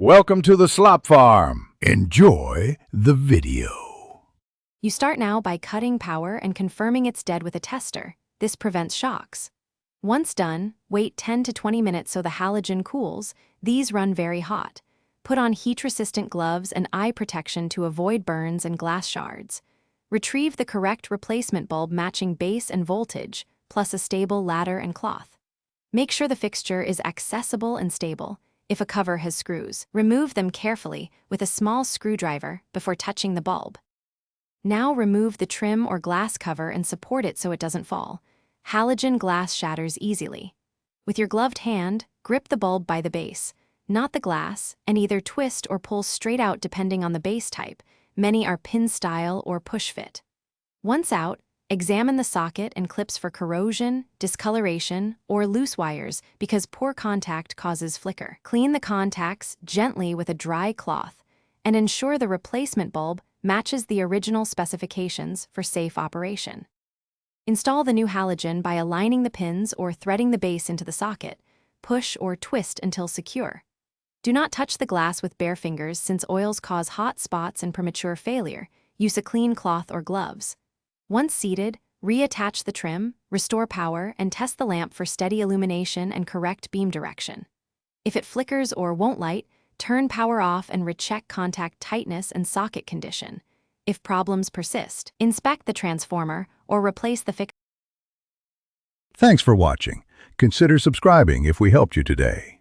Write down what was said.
Welcome to the slop farm. Enjoy the video. You start now by cutting power and confirming it's dead with a tester. This prevents shocks. Once done, wait 10 to 20 minutes so the halogen cools. These run very hot. Put on heat-resistant gloves and eye protection to avoid burns and glass shards. Retrieve the correct replacement bulb matching base and voltage, plus a stable ladder and cloth. Make sure the fixture is accessible and stable. If a cover has screws, remove them carefully with a small screwdriver before touching the bulb. Now remove the trim or glass cover and support it so it doesn't fall. Halogen glass shatters easily. With your gloved hand, grip the bulb by the base, not the glass, and either twist or pull straight out depending on the base type. Many are pin style or push fit. Once out, examine the socket and clips for corrosion, discoloration, or loose wires because poor contact causes flicker. Clean the contacts gently with a dry cloth and ensure the replacement bulb matches the original specifications for safe operation. Install the new halogen by aligning the pins or threading the base into the socket. Push or twist until secure. Do not touch the glass with bare fingers since oils cause hot spots and premature failure. Use a clean cloth or gloves. Once seated, reattach the trim, restore power, and test the lamp for steady illumination and correct beam direction. If it flickers or won't light, turn power off and recheck contact tightness and socket condition. If problems persist, inspect the transformer or replace the fixture. Thanks for watching. Consider subscribing if we helped you today.